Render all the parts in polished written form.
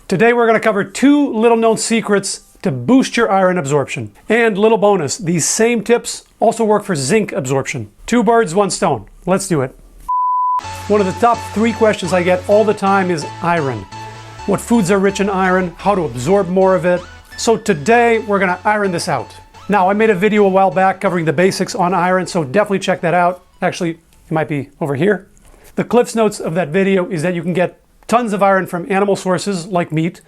Today we're going to cover 2 little known secrets to boost your iron absorption. And little bonus, these same tips also work for zinc absorption. 2 birds, 1 stone. Let's do it. One of the top 3 questions I get all the time is iron. What foods are rich in iron, how to absorb more of it. So today we're going to iron this out. Now, I made a video a while back covering the basics on iron, so definitely check that out. Actually, it might be over here. The Cliff's Notes of that video is that you can get tons of iron from animal sources like meat,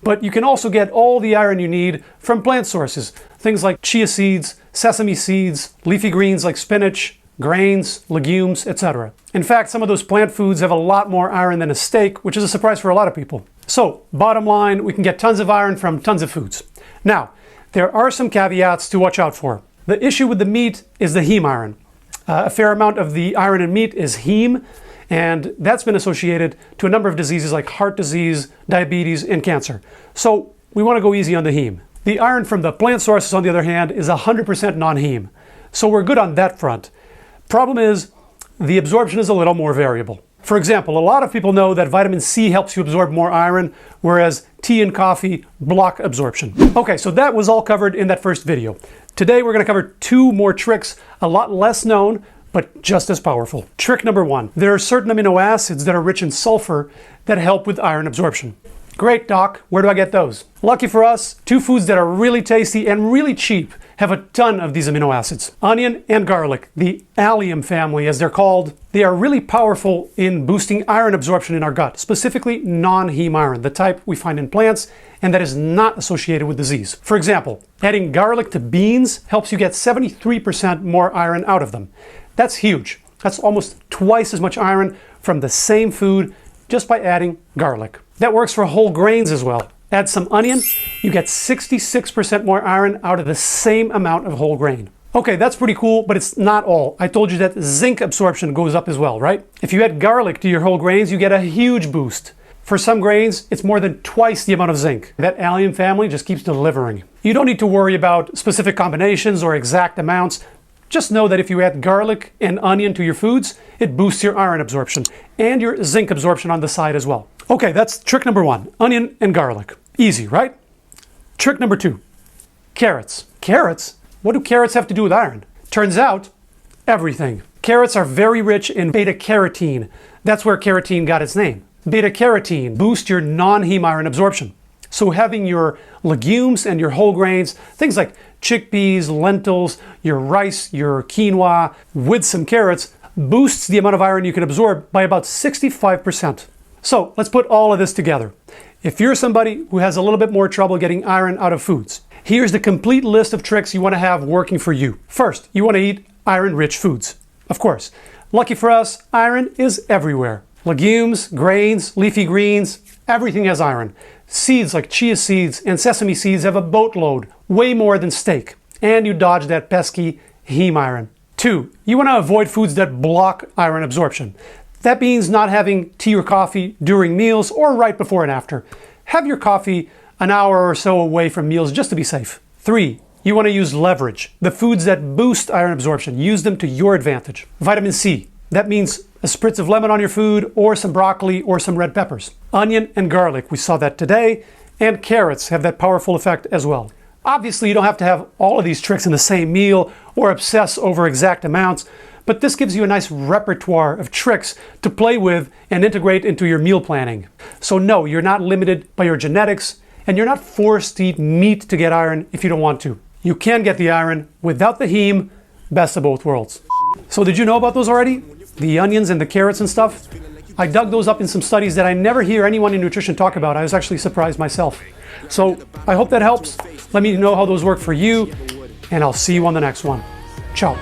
but you can also get all the iron you need from plant sources. Things like chia seeds, sesame seeds, leafy greens like spinach, grains, legumes, etc. In fact, some of those plant foods have a lot more iron than a steak, which is a surprise for a lot of people. So, bottom line, we can get tons of iron from tons of foods. Now, there are some caveats to watch out for. The issue with the meat is the heme iron. A fair amount of the iron in meat is heme, and that's been associated to a number of diseases like heart disease, diabetes, and cancer. So we want to go easy on the heme. The iron from the plant sources, on the other hand, is 100% non-heme. So we're good on that front. Problem is, the absorption is a little more variable. For example, a lot of people know that vitamin C helps you absorb more iron, whereas tea and coffee block absorption. Okay, so that was all covered in that first video. Today we're going to cover 2 more tricks, a lot less known, but just as powerful. Trick number 1. There are certain amino acids that are rich in sulfur that help with iron absorption. Great, Doc. Where do I get those? Lucky for us, 2 foods that are really tasty and really cheap have a ton of these amino acids. Onion and garlic, the allium family as they're called, they are really powerful in boosting iron absorption in our gut, specifically non-heme iron, the type we find in plants and that is not associated with disease. For example, adding garlic to beans helps you get 73% more iron out of them. That's huge. That's almost twice as much iron from the same food just by adding garlic. That works for whole grains as well. Add some onion, you get 66% more iron out of the same amount of whole grain. Okay, that's pretty cool, but it's not all. I told you that zinc absorption goes up as well, right? If you add garlic to your whole grains, you get a huge boost. For some grains, it's more than twice the amount of zinc. That allium family just keeps delivering. You don't need to worry about specific combinations or exact amounts. Just know that if you add garlic and onion to your foods, it boosts your iron absorption and your zinc absorption on the side as well. Okay, that's trick number 1, onion and garlic. Easy, right? Trick number 2, carrots. Carrots? What do carrots have to do with iron? Turns out, everything. Carrots are very rich in beta-carotene. That's where carotene got its name. Beta-carotene boosts your non-heme iron absorption. So having your legumes and your whole grains, things like chickpeas, lentils, your rice, your quinoa, with some carrots, boosts the amount of iron you can absorb by about 65%. So let's put all of this together. If you're somebody who has a little bit more trouble getting iron out of foods, here's the complete list of tricks you want to have working for you. First, you want to eat iron-rich foods. Of course, lucky for us, iron is everywhere. Legumes, grains, leafy greens, everything has iron. Seeds like chia seeds and sesame seeds have a boatload, way more than steak. And you dodge that pesky heme iron. 2, you want to avoid foods that block iron absorption. That means not having tea or coffee during meals or right before and after. Have your coffee an hour or so away from meals just to be safe. 3, you want to use leverage. The foods that boost iron absorption, use them to your advantage. Vitamin C. That means a spritz of lemon on your food or some broccoli or some red peppers. Onion and garlic, we saw that today, and carrots have that powerful effect as well. Obviously, you don't have to have all of these tricks in the same meal or obsess over exact amounts, but this gives you a nice repertoire of tricks to play with and integrate into your meal planning. So no, you're not limited by your genetics, and you're not forced to eat meat to get iron if you don't want to. You can get the iron without the heme, best of both worlds. So did you know about those already? The onions and the carrots and stuff? I dug those up in some studies that I never hear anyone in nutrition talk about. I was actually surprised myself. So I hope that helps. Let me know how those work for you, and I'll see you on the next one. Ciao.